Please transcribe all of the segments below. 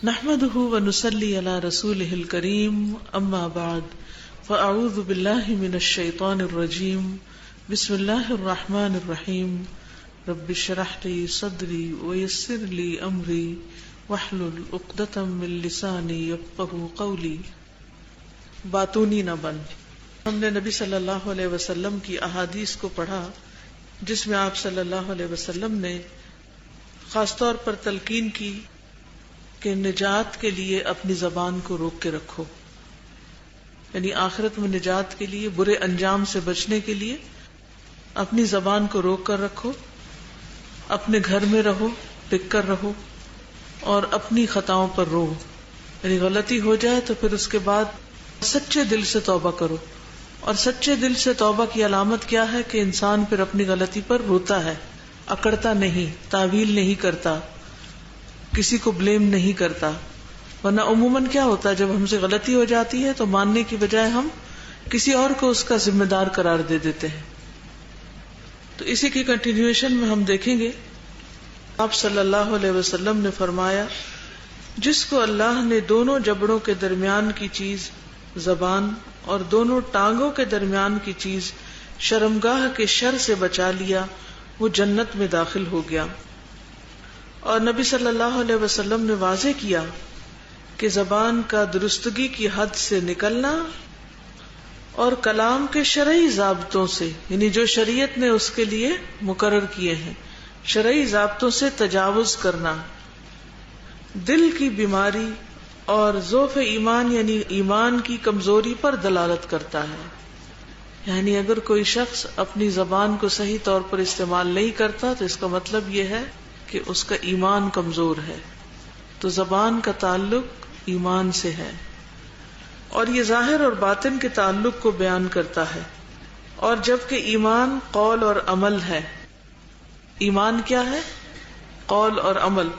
نحمده ونصلي على رسوله الكريم اما بعد فاعوذ بالله من الشيطان الرجيم بسم الله الرحمن الرحيم رب اشرح لي صدري ويسر لي امري واحلل عقدة من لساني يفقهوا قولي. باتونی نہ بن. ہم نے نبی صلی اللہ علیہ وسلم کی احادیث کو پڑھا جس میں آپ صلی اللہ علیہ وسلم نے خاص طور پر تلقین کی کہ نجات کے لیے اپنی زبان کو روک کے رکھو، یعنی آخرت میں نجات کے لیے، برے انجام سے بچنے کے لیے اپنی زبان کو روک کر رکھو، اپنے گھر میں رہو، ٹک کر رہو اور اپنی خطاؤں پر رو. یعنی غلطی ہو جائے تو پھر اس کے بعد سچے دل سے توبہ کرو. اور سچے دل سے توبہ کی علامت کیا ہے کہ انسان پھر اپنی غلطی پر روتا ہے، اکڑتا نہیں، تعویل نہیں کرتا، کسی کو بلیم نہیں کرتا. ورنہ عموماً کیا ہوتا ہے، جب ہم سے غلطی ہو جاتی ہے تو ماننے کی بجائے ہم کسی اور کو اس کا ذمہ دار قرار دے دیتے ہیں. تو اسی کی کنٹینیویشن میں ہم دیکھیں گے آپ صلی اللہ علیہ وسلم نے فرمایا، جس کو اللہ نے دونوں جبڑوں کے درمیان کی چیز زبان اور دونوں ٹانگوں کے درمیان کی چیز شرمگاہ کے شر سے بچا لیا، وہ جنت میں داخل ہو گیا. اور نبی صلی اللہ علیہ وسلم نے واضح کیا کہ زبان کا درستگی کی حد سے نکلنا اور کلام کے شرعی ضابطوں سے، یعنی جو شریعت نے اس کے لیے مقرر کیے ہیں، شرعی ضابطوں سے تجاوز کرنا، دل کی بیماری اور ضعف ایمان یعنی ایمان کی کمزوری پر دلالت کرتا ہے. یعنی اگر کوئی شخص اپنی زبان کو صحیح طور پر استعمال نہیں کرتا تو اس کا مطلب یہ ہے کہ اس کا ایمان کمزور ہے. تو زبان کا تعلق ایمان سے ہے اور یہ ظاہر اور باطن کے تعلق کو بیان کرتا ہے. اور جبکہ ایمان قول اور عمل ہے. ایمان کیا ہے؟ قول اور عمل،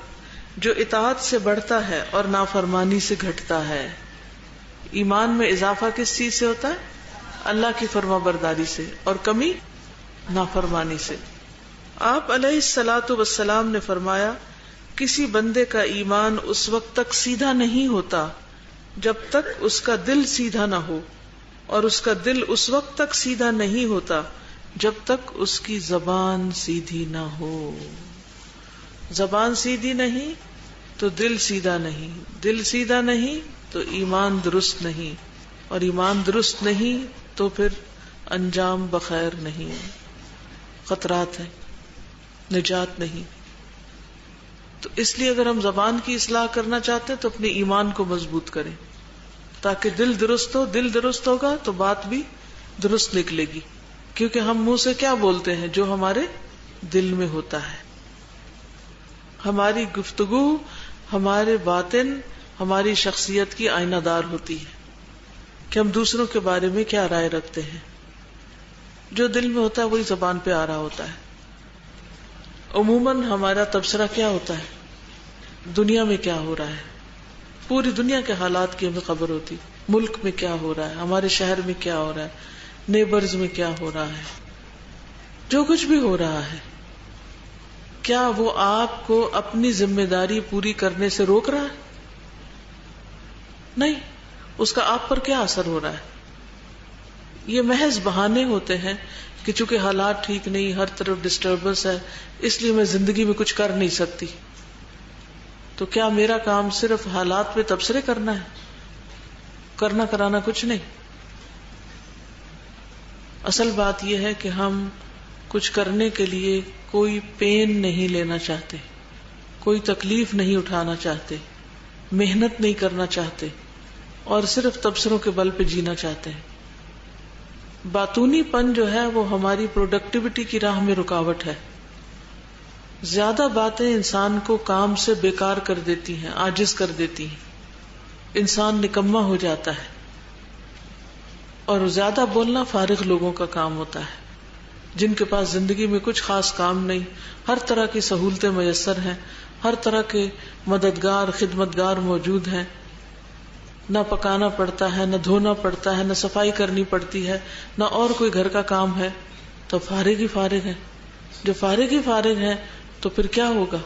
جو اطاعت سے بڑھتا ہے اور نافرمانی سے گھٹتا ہے. ایمان میں اضافہ کس چیز سے ہوتا ہے؟ اللہ کی فرما برداری سے، اور کمی نافرمانی سے. آپ علیہ الصلاۃ والسلام نے فرمایا، کسی بندے کا ایمان اس وقت تک سیدھا نہیں ہوتا جب تک اس کا دل سیدھا نہ ہو، اور اس کا دل اس وقت تک سیدھا نہیں ہوتا جب تک اس کی زبان سیدھی نہ ہو. زبان سیدھی نہیں تو دل سیدھا نہیں، دل سیدھا نہیں تو ایمان درست نہیں، اور ایمان درست نہیں تو پھر انجام بخیر نہیں، خطرات ہیں، نجات نہیں. تو اس لیے اگر ہم زبان کی اصلاح کرنا چاہتے ہیں تو اپنے ایمان کو مضبوط کریں تاکہ دل درست ہو. دل درست ہوگا تو بات بھی درست نکلے گی، کیونکہ ہم منہ سے کیا بولتے ہیں؟ جو ہمارے دل میں ہوتا ہے. ہماری گفتگو ہمارے باطن، ہماری شخصیت کی آئینہ دار ہوتی ہے کہ ہم دوسروں کے بارے میں کیا رائے رکھتے ہیں. جو دل میں ہوتا ہے وہی زبان پہ آ رہا ہوتا ہے. عموماً ہمارا تبصرہ کیا ہوتا ہے؟ دنیا میں کیا ہو رہا ہے، پوری دنیا کے حالات کی ہمیں خبر ہوتی، ملک میں کیا ہو رہا ہے، ہمارے شہر میں کیا ہو رہا ہے، نیبرز میں کیا ہو رہا ہے. جو کچھ بھی ہو رہا ہے، کیا وہ آپ کو اپنی ذمہ داری پوری کرنے سے روک رہا ہے؟ نہیں. اس کا آپ پر کیا اثر ہو رہا ہے؟ یہ محض بہانے ہوتے ہیں کہ چونکہ حالات ٹھیک نہیں، ہر طرف ڈسٹربنس ہے، اس لیے میں زندگی میں کچھ کر نہیں سکتی. تو کیا میرا کام صرف حالات پہ تبصرے کرنا ہے؟ کرنا کرانا کچھ نہیں. اصل بات یہ ہے کہ ہم کچھ کرنے کے لیے کوئی پین نہیں لینا چاہتے، کوئی تکلیف نہیں اٹھانا چاہتے، محنت نہیں کرنا چاہتے، اور صرف تبصروں کے بل پہ جینا چاہتے ہیں. باطونی پن جو ہے وہ ہماری پروڈکٹیوٹی کی راہ میں رکاوٹ ہے. زیادہ باتیں انسان کو کام سے بیکار کر دیتی ہیں، عاجز کر دیتی ہیں، انسان نکما ہو جاتا ہے. اور زیادہ بولنا فارغ لوگوں کا کام ہوتا ہے، جن کے پاس زندگی میں کچھ خاص کام نہیں، ہر طرح کی سہولتیں میسر ہیں، ہر طرح کے مددگار خدمتگار موجود ہیں، نہ پکانا پڑتا ہے، نہ دھونا پڑتا ہے، نہ صفائی کرنی پڑتی ہے، نہ اور کوئی گھر کا کام ہے، تو فارغ ہی فارغ ہے. جو فارغ ہی فارغ ہے تو پھر کیا ہوگا؟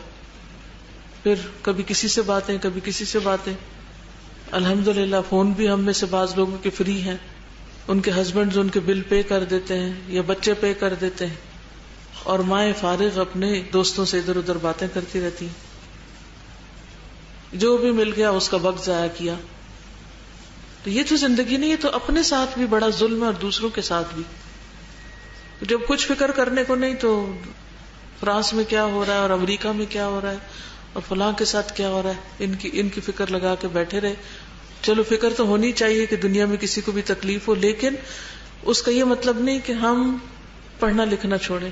پھر کبھی کسی سے باتیں، کبھی کسی سے باتیں. الحمدللہ فون بھی ہم میں سے بعض لوگوں کے فری ہیں، ان کے ہسبینڈز ان کے بل پے کر دیتے ہیں یا بچے پے کر دیتے ہیں، اور مائیں فارغ اپنے دوستوں سے ادھر ادھر باتیں کرتی رہتی ہیں. جو بھی مل گیا اس کا وقت ضائع کیا. تو یہ تو زندگی نہیں، یہ تو اپنے ساتھ بھی بڑا ظلم ہے اور دوسروں کے ساتھ بھی. جب کچھ فکر کرنے کو نہیں تو فرانس میں کیا ہو رہا ہے اور امریکہ میں کیا ہو رہا ہے اور فلاں کے ساتھ کیا ہو رہا ہے، ان کی فکر لگا کے بیٹھے رہے. چلو فکر تو ہونی چاہیے کہ دنیا میں کسی کو بھی تکلیف ہو، لیکن اس کا یہ مطلب نہیں کہ ہم پڑھنا لکھنا چھوڑیں.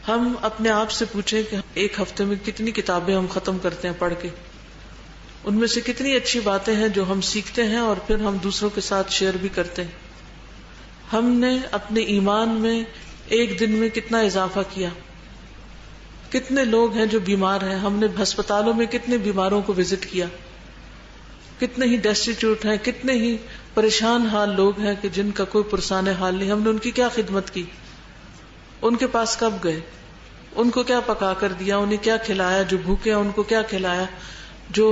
ہم اپنے آپ سے پوچھیں کہ ایک ہفتے میں کتنی کتابیں ہم ختم کرتے ہیں پڑھ کے، ان میں سے کتنی اچھی باتیں ہیں جو ہم سیکھتے ہیں اور پھر ہم دوسروں کے ساتھ شیئر بھی کرتے ہیں. ہم نے اپنے ایمان میں ایک دن میں کتنا اضافہ کیا. کتنے لوگ ہیں جو بیمار ہیں، ہم نے ہسپتالوں میں کتنے بیماروں کو وزٹ کیا. کتنے ہی ڈیسٹیٹیوٹ ہیں، کتنے ہی پریشان حال لوگ ہیں کہ جن کا کوئی پرسان حال نہیں. ہم نے ان کی کیا خدمت کی، ان کے پاس کب گئے، ان کو کیا پکا کر دیا، انہیں کیا کھلایا، جو بھوکے ہیں ان کو کیا کھلایا، جو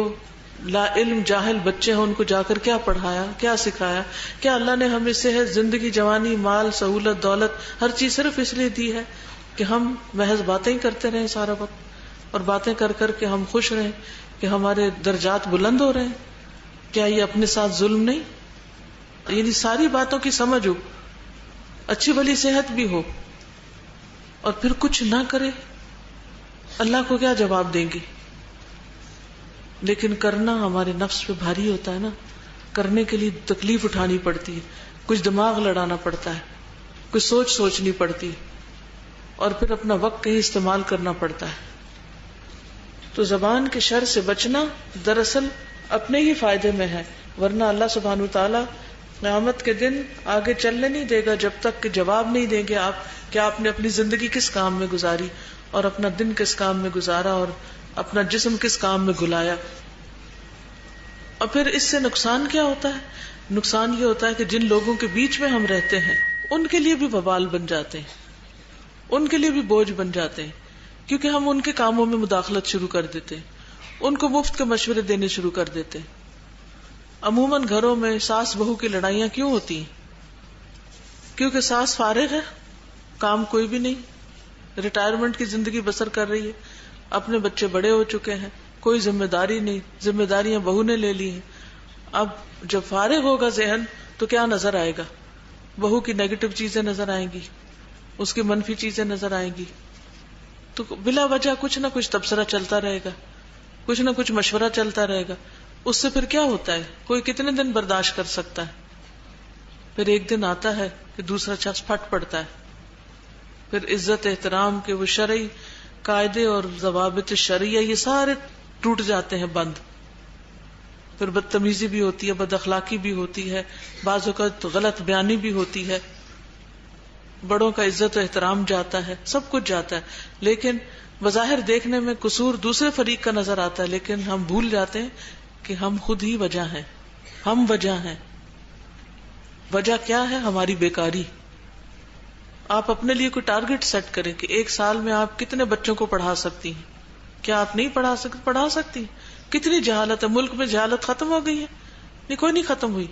لا علم جاہل بچے ہیں ان کو جا کر کیا پڑھایا، کیا سکھایا. کیا اللہ نے ہمیں صحت، زندگی، جوانی، مال، سہولت، دولت، ہر چیز صرف اس لیے دی ہے کہ ہم محض باتیں ہی کرتے رہیں سارا وقت، اور باتیں کر کر کے ہم خوش رہیں کہ ہمارے درجات بلند ہو رہے ہیں؟ کیا یہ اپنے ساتھ ظلم نہیں؟ یعنی ساری باتوں کی سمجھ ہو، اچھی بھلی صحت بھی ہو، اور پھر کچھ نہ کرے، اللہ کو کیا جواب دیں گے؟ لیکن کرنا ہمارے نفس پہ بھاری ہوتا ہے نا. کرنے کے لیے تکلیف اٹھانی پڑتی ہے، کچھ دماغ لڑانا پڑتا ہے، کچھ سوچنی پڑتی ہے، اور پھر اپنا وقت کہیں استعمال کرنا پڑتا ہے. تو زبان کے شر سے بچنا دراصل اپنے ہی فائدے میں ہے، ورنہ اللہ سبحانہ وتعالی قیامت کے دن آگے چلنے نہیں دے گا جب تک کہ جواب نہیں دیں گے آپ کہ آپ نے اپنی زندگی کس کام میں گزاری، اور اپنا دن کس کام میں گزارا، اور اپنا جسم کس کام میں گلایا. اور پھر اس سے نقصان کیا ہوتا ہے؟ نقصان یہ ہوتا ہے کہ جن لوگوں کے بیچ میں ہم رہتے ہیں ان کے لیے بھی وبال بن جاتے ہیں، ان کے لیے بھی بوجھ بن جاتے ہیں، کیونکہ ہم ان کے کاموں میں مداخلت شروع کر دیتے ہیں، ان کو مفت کے مشورے دینے شروع کر دیتے ہیں. عموماً گھروں میں ساس بہو کی لڑائیاں کیوں ہوتی ہیں؟ کیونکہ ساس فارغ ہے، کام کوئی بھی نہیں، ریٹائرمنٹ کی زندگی بسر کر رہی ہے، اپنے بچے بڑے ہو چکے ہیں، کوئی ذمہ داری نہیں، ذمہ داریاں بہو نے لے لی ہیں. اب جب فارغ ہوگا ذہن تو کیا نظر آئے گا؟ بہو کی نیگیٹو چیزیں نظر آئیں گی، اس کی منفی چیزیں نظر آئیں گی. تو بلا وجہ کچھ نہ کچھ تبصرہ چلتا رہے گا، کچھ نہ کچھ مشورہ چلتا رہے گا. اس سے پھر کیا ہوتا ہے؟ کوئی کتنے دن برداشت کر سکتا ہے؟ پھر ایک دن آتا ہے کہ دوسرا شخص پھٹ پڑتا ہے. پھر عزت احترام کے وہ شرعی قاعدے اور ضوابط شرعیہ یہ سارے ٹوٹ جاتے ہیں، بند. پھر بدتمیزی بھی ہوتی ہے، بد اخلاقی بھی ہوتی ہے، بعض اوقات غلط بیانی بھی ہوتی ہے، بڑوں کا عزت و احترام جاتا ہے، سب کچھ جاتا ہے. لیکن بظاہر دیکھنے میں قصور دوسرے فریق کا نظر آتا ہے، لیکن ہم بھول جاتے ہیں کہ ہم خود ہی وجہ ہیں، ہم وجہ ہیں. وجہ کیا ہے؟ ہماری بیکاری. آپ اپنے لیے کوئی ٹارگٹ سیٹ کریں کہ ایک سال میں آپ کتنے بچوں کو پڑھا سکتی ہیں. کیا آپ نہیں پڑھا سکتی؟ پڑھا سکتی. کتنی جہالت ہے ملک میں، جہالت ختم ہو گئی ہے؟ نہیں، کوئی نہیں ختم ہوئی.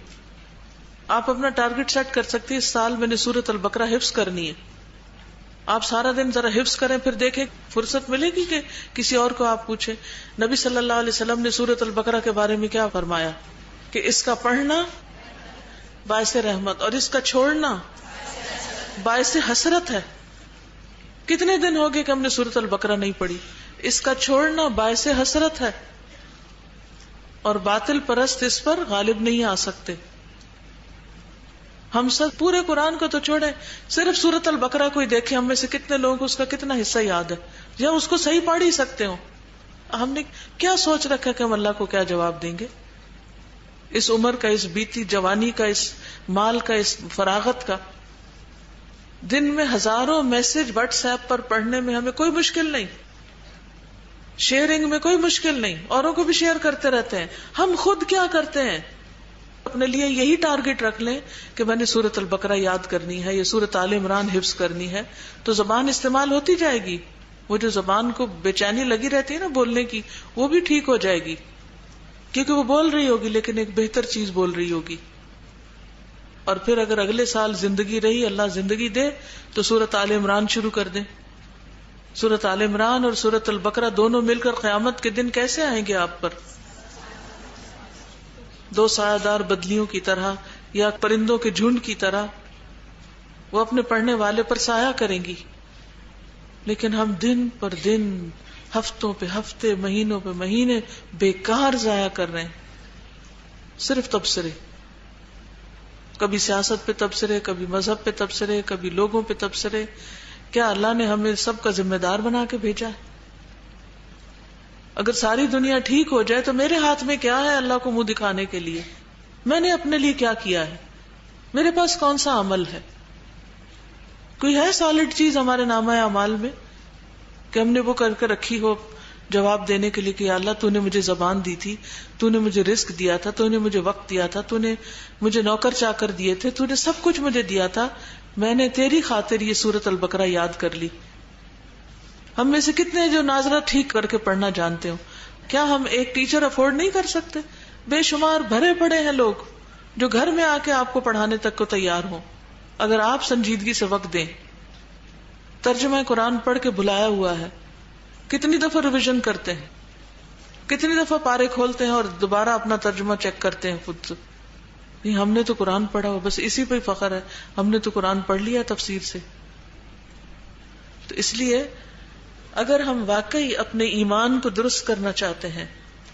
آپ اپنا ٹارگٹ سیٹ کر سکتی ہیں، اس سال میں نے سورۃ البقرہ حفظ کرنی ہے. آپ سارا دن ذرا حفظ کریں، پھر دیکھیں فرصت ملے گی کہ کسی اور کو آپ پوچھیں. نبی صلی اللہ علیہ وسلم نے سورۃ البقرہ کے بارے میں کیا فرمایا کہ اس کا پڑھنا باعث رحمت اور اس کا چھوڑنا باعث حسرت ہے. کتنے دن ہو گئے کہ ہم نے سورۃ البقرہ نہیں پڑھی. اس کا چھوڑنا باعث حسرت ہے، اور باطل پرست اس پر غالب نہیں آ سکتے. ہم سب پورے قرآن کو تو چھوڑیں، صرف سورۃ البقرہ کو ہی دیکھیں، ہم میں سے کتنے لوگوں کو اس کا کتنا حصہ یاد ہے، یا اس کو صحیح پڑھ ہی سکتے ہو. ہم نے کیا سوچ رکھا کہ ہم اللہ کو کیا جواب دیں گے؟ اس عمر کا، اس بیتی جوانی کا، اس مال کا، اس فراغت کا. دن میں ہزاروں میسج واٹس ایپ پر پڑھنے میں ہمیں کوئی مشکل نہیں، شیئرنگ میں کوئی مشکل نہیں، اوروں کو بھی شیئر کرتے رہتے ہیں. ہم خود کیا کرتے ہیں؟ اپنے لیے یہی ٹارگٹ رکھ لیں کہ میں نے سورۃ البقرہ یاد کرنی ہے یا سورۃ آل عمران حفظ کرنی ہے، تو زبان استعمال ہوتی جائے گی. وہ جو زبان کو بے چینی لگی رہتی ہے نا بولنے کی، وہ بھی ٹھیک ہو جائے گی، کیونکہ وہ بول رہی ہوگی لیکن ایک بہتر چیز بول رہی ہوگی. اور پھر اگر اگلے سال زندگی رہی، اللہ زندگی دے، تو سورۃ آل عمران شروع کر دیں. سورۃ آل عمران اور سورۃ البقرہ دونوں مل کر قیامت کے دن کیسے آئیں گے آپ پر؟ دو سایہ دار بدلیوں کی طرح یا پرندوں کے جھنڈ کی طرح وہ اپنے پڑھنے والے پر سایہ کریں گی. لیکن ہم دن پر دن، ہفتوں پہ ہفتے، مہینوں پہ مہینے بیکار ضائع کر رہے ہیں، صرف تبصرے، کبھی سیاست پہ تبصرے، کبھی مذہب پہ تبصرے، کبھی لوگوں پہ تبصرے. کیا اللہ نے ہمیں سب کا ذمہ دار بنا کے بھیجا ہے؟ اگر ساری دنیا ٹھیک ہو جائے تو میرے ہاتھ میں کیا ہے اللہ کو منہ دکھانے کے لیے؟ میں نے اپنے لیے کیا کیا ہے؟ میرے پاس کون سا عمل ہے؟ کوئی ہے سالڈ چیز ہمارے نامہ اعمال میں کہ ہم نے وہ کر کے رکھی ہو جواب دینے کے لیے کہ یا اللہ تو نے مجھے زبان دی تھی، تو نے مجھے رزق دیا تھا، تو نے مجھے وقت دیا تھا، تو نے مجھے نوکر چاکر دیے تھے، تو نے سب کچھ مجھے دیا تھا، میں نے تیری خاطر یہ سورۃ البقرہ یاد کر لی. ہم میں سے کتنے جو ناظرہ ٹھیک کر کے پڑھنا جانتے ہو؟ کیا ہم ایک ٹیچر افورڈ نہیں کر سکتے؟ بے شمار بھرے پڑے ہیں لوگ جو گھر میں آ کے آپ کو پڑھانے تک کو تیار ہوں، اگر آپ سنجیدگی سے وقت دیں. ترجمہ قرآن پڑھ کے بلایا ہوا ہے، کتنی دفعہ ریویژن کرتے ہیں، کتنی دفعہ پارے کھولتے ہیں اور دوبارہ اپنا ترجمہ چیک کرتے ہیں خود سے. نہیں، ہم نے تو قرآن پڑھا ہو، بس اسی پہ فخر ہے، ہم نے تو قرآن پڑھ لیا تفسیر سے. تو اس لیے اگر ہم واقعی اپنے ایمان کو درست کرنا چاہتے ہیں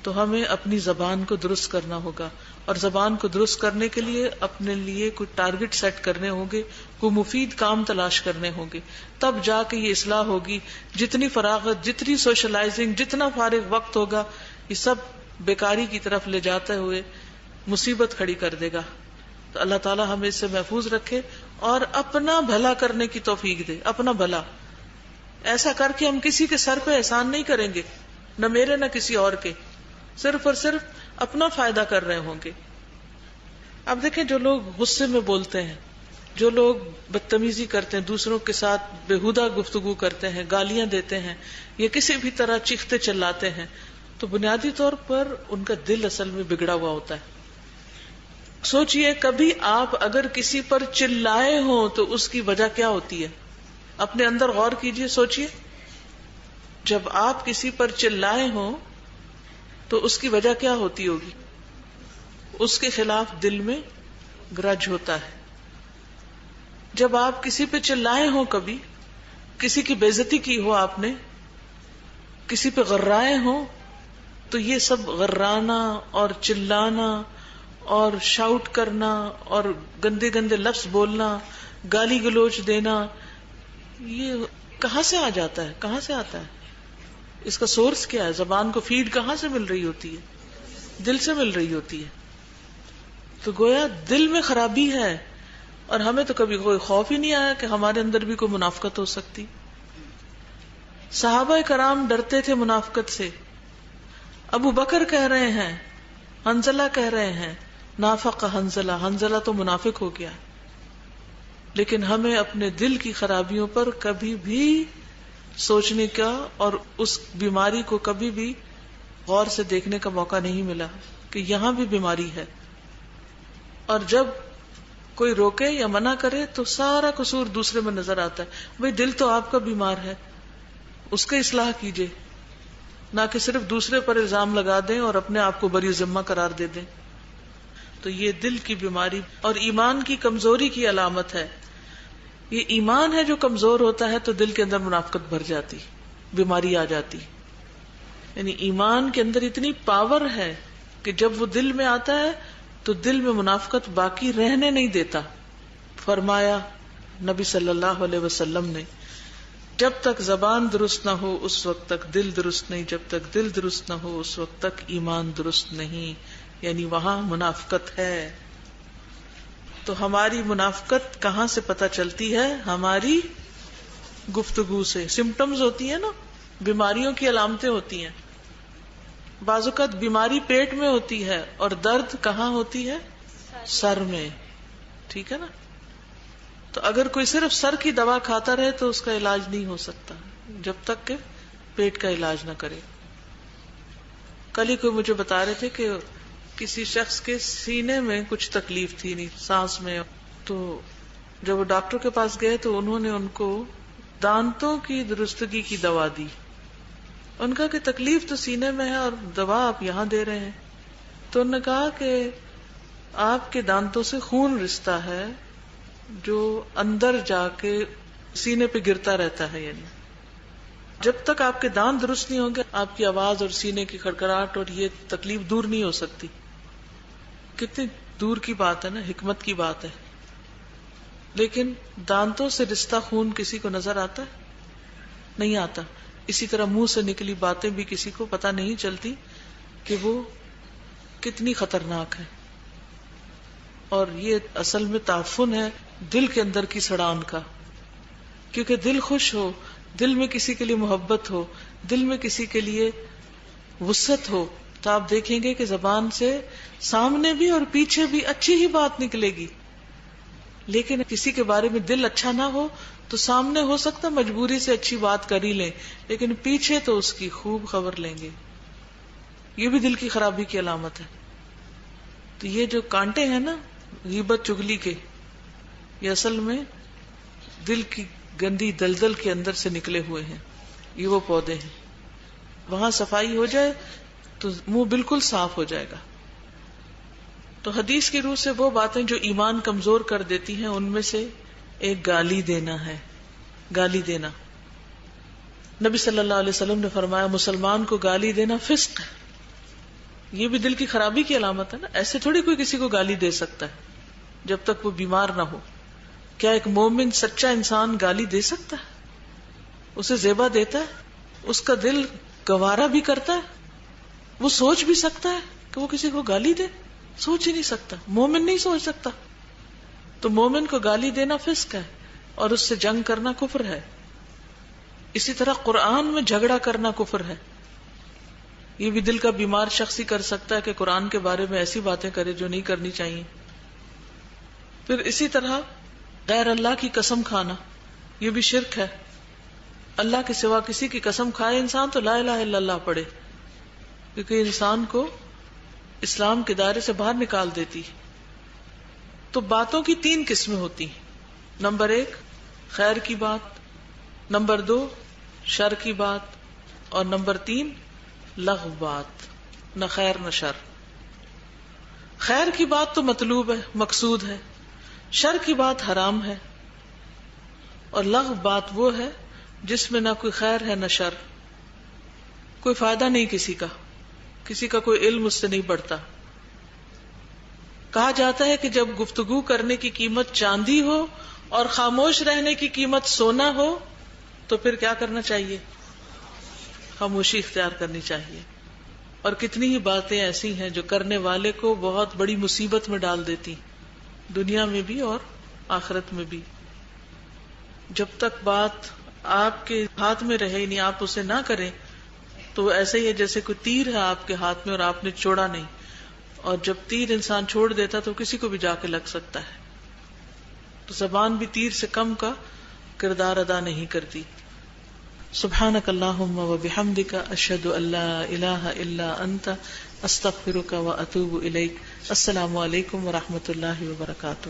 تو ہمیں اپنی زبان کو درست کرنا ہوگا، اور زبان کو درست کرنے کے لیے اپنے لیے کوئی ٹارگٹ سیٹ کرنے ہوں گے، کوئی مفید کام تلاش کرنے ہوں گے، تب جا کے یہ اصلاح ہوگی. جتنی فراغت، جتنی سوشلائزنگ، جتنا فارغ وقت ہوگا، یہ سب بیکاری کی طرف لے جاتے ہوئے مصیبت کھڑی کر دے گا. تو اللہ تعالیٰ ہمیں اس سے محفوظ رکھے اور اپنا بھلا کرنے کی توفیق دے. اپنا بھلا ایسا کر کے ہم کسی کے سر پہ احسان نہیں کریں گے، نہ میرے نہ کسی اور کے، صرف اور صرف اپنا فائدہ کر رہے ہوں گے. اب دیکھیں، جو لوگ غصے میں بولتے ہیں، جو لوگ بدتمیزی کرتے ہیں، دوسروں کے ساتھ بےہودہ گفتگو کرتے ہیں، گالیاں دیتے ہیں یا کسی بھی طرح چیختے چلاتے ہیں، تو بنیادی طور پر ان کا دل اصل میں بگڑا ہوا ہوتا ہے. سوچئے، کبھی آپ اگر کسی پر چلائے ہوں تو اس کی وجہ کیا ہوتی ہے؟ اپنے اندر غور کیجئے، سوچئے. جب آپ کسی پر چلائے ہوں تو اس کی وجہ کیا ہوتی ہوگی؟ اس کے خلاف دل میں گرج ہوتا ہے. جب آپ کسی پہ چلائے ہوں، کبھی کسی کی بے عزتی کی ہو، آپ نے کسی پہ غرائے ہوں، تو یہ سب غرانا اور چلانا اور شاؤٹ کرنا اور گندے گندے لفظ بولنا، گالی گلوچ دینا، یہ کہاں سے آ جاتا ہے؟ کہاں سے آتا ہے؟ اس کا سورس کیا ہے؟ زبان کو فیڈ کہاں سے مل رہی ہوتی ہے؟ دل سے مل رہی ہوتی ہے. تو گویا دل میں خرابی ہے، اور ہمیں تو کبھی کوئی خوف ہی نہیں آیا کہ ہمارے اندر بھی کوئی منافقت ہو سکتی. صحابہ کرام ڈرتے تھے منافقت سے. ابو بکر کہہ رہے ہیں، حنظلہ کہہ رہے ہیں، نافق حنظلہ، حنظلہ تو منافق ہو گیا. لیکن ہمیں اپنے دل کی خرابیوں پر کبھی بھی سوچنے کا اور اس بیماری کو کبھی بھی غور سے دیکھنے کا موقع نہیں ملا کہ یہاں بھی بیماری ہے. اور جب کوئی روکے یا منع کرے تو سارا قصور دوسرے میں نظر آتا ہے. بھئی دل تو آپ کا بیمار ہے، اس کا اصلاح کیجئے، نہ کہ صرف دوسرے پر الزام لگا دیں اور اپنے آپ کو بری ذمہ قرار دے دیں. تو یہ دل کی بیماری اور ایمان کی کمزوری کی علامت ہے. یہ ایمان ہے جو کمزور ہوتا ہے تو دل کے اندر منافقت بھر جاتی، بیماری آ جاتی. یعنی ایمان کے اندر اتنی پاور ہے کہ جب وہ دل میں آتا ہے تو دل میں منافقت باقی رہنے نہیں دیتا. فرمایا نبی صلی اللہ علیہ وسلم نے، جب تک زبان درست نہ ہو اس وقت تک دل درست نہیں، جب تک دل درست نہ ہو اس وقت تک ایمان درست نہیں. یعنی وہاں منافقت ہے. تو ہماری منافقت کہاں سے پتہ چلتی ہے؟ ہماری گفتگو سے. سمپٹمز ہوتی ہیں نا، بیماریوں کی علامتیں ہوتی ہیں. بعض اوقات بیماری پیٹ میں ہوتی ہے اور درد کہاں ہوتی ہے؟ سر میں. ٹھیک ہے نا. تو اگر کوئی صرف سر کی دوا کھاتا رہے تو اس کا علاج نہیں ہو سکتا. جب تک کہ پیٹ کا علاج نہ کرے. کل ہی کوئی مجھے بتا رہے تھے کہ کسی شخص کے سینے میں کچھ تکلیف تھی, نہیں سانس میں, تو جب وہ ڈاکٹر کے پاس گئے تو انہوں نے ان کو دانتوں کی درستگی کی دوا دی. ان کا کہ تکلیف تو سینے میں ہے اور دوا آپ یہاں دے رہے ہیں. تو انہوں نے کہا کہ آپ کے دانتوں سے خون رستا ہے جو اندر جا کے سینے پہ گرتا رہتا ہے. یعنی جب تک آپ کے دانت درست نہیں ہوں گے آپ کی آواز اور سینے کی کھڑکھڑاہٹ اور یہ تکلیف دور نہیں ہو سکتی. کتنی دور کی بات ہے نا, حکمت کی بات ہے. لیکن دانتوں سے رشتہ خون کسی کو نظر آتا ہے؟ نہیں آتا. اسی طرح منہ سے نکلی باتیں بھی کسی کو پتہ نہیں چلتی کہ وہ کتنی خطرناک ہے. اور یہ اصل میں تعفن ہے دل کے اندر کی سڑان کا. کیونکہ دل خوش ہو, دل میں کسی کے لیے محبت ہو, دل میں کسی کے لیے وسعت ہو, تو آپ دیکھیں گے کہ زبان سے سامنے بھی اور پیچھے بھی اچھی ہی بات نکلے گی. لیکن کسی کے بارے میں دل اچھا نہ ہو تو سامنے ہو سکتا مجبوری سے اچھی بات کر ہی لیں, لیکن پیچھے تو اس کی خوب خبر لیں گے. یہ بھی دل کی خرابی کی علامت ہے. تو یہ جو کانٹے ہیں نا غیبت چگلی کے, یہ اصل میں دل کی گندی دلدل کے اندر سے نکلے ہوئے ہیں. یہ وہ پودے ہیں. وہاں صفائی ہو جائے تو منہ بالکل صاف ہو جائے گا. تو حدیث کی روح سے وہ باتیں جو ایمان کمزور کر دیتی ہیں ان میں سے ایک گالی دینا ہے. گالی دینا, نبی صلی اللہ علیہ وسلم نے فرمایا مسلمان کو گالی دینا فسق ہے. یہ بھی دل کی خرابی کی علامت ہے نا. ایسے تھوڑی کوئی کسی کو گالی دے سکتا ہے جب تک وہ بیمار نہ ہو. کیا ایک مومن سچا انسان گالی دے سکتا ہے؟ اسے زیبا دیتا ہے؟ اس کا دل گوارا بھی کرتا ہے؟ وہ سوچ بھی سکتا ہے کہ وہ کسی کو گالی دے؟ سوچ ہی نہیں سکتا. مومن نہیں سوچ سکتا. تو مومن کو گالی دینا فسق ہے اور اس سے جنگ کرنا کفر ہے. اسی طرح قرآن میں جھگڑا کرنا کفر ہے. یہ بھی دل کا بیمار شخص ہی کر سکتا ہے کہ قرآن کے بارے میں ایسی باتیں کرے جو نہیں کرنی چاہیے. پھر اسی طرح غیر اللہ کی قسم کھانا, یہ بھی شرک ہے. اللہ کے سوا کسی کی قسم کھائے انسان تو لا الہ الا اللہ پڑھے, کیونکہ انسان کو اسلام کے دائرے سے باہر نکال دیتی. تو باتوں کی 3 قسمیں ہوتی ہیں. نمبر 1 خیر کی بات, نمبر 2 شر کی بات, اور نمبر 3 لغو بات, نہ خیر نہ شر. خیر کی بات تو مطلوب ہے, مقصود ہے. شر کی بات حرام ہے. اور لغو بات وہ ہے جس میں نہ کوئی خیر ہے نہ شر, کوئی فائدہ نہیں کسی کا, کسی کا کوئی علم اس سے نہیں بڑھتا. کہا جاتا ہے کہ جب گفتگو کرنے کی قیمت چاندی ہو اور خاموش رہنے کی قیمت سونا ہو تو پھر کیا کرنا چاہیے؟ خاموشی اختیار کرنی چاہیے. اور کتنی ہی باتیں ایسی ہیں جو کرنے والے کو بہت بڑی مصیبت میں ڈال دیتی, دنیا میں بھی اور آخرت میں بھی. جب تک بات آپ کے ہاتھ میں رہے, نہیں آپ اسے نہ کریں, تو ایسے ہی ہے جیسے کوئی تیر ہے آپ کے ہاتھ میں اور آپ نے چھوڑا نہیں, اور جب تیر انسان چھوڑ دیتا تو کسی کو بھی جا کے لگ سکتا ہے. تو زبان بھی تیر سے کم کا کردار ادا نہیں کرتی. سبحانک اللہم و بحمدک اشہد ان لا الہ الا انت استغفرک و اتوب الیک. السلام علیکم و رحمۃ اللہ وبرکاتہ.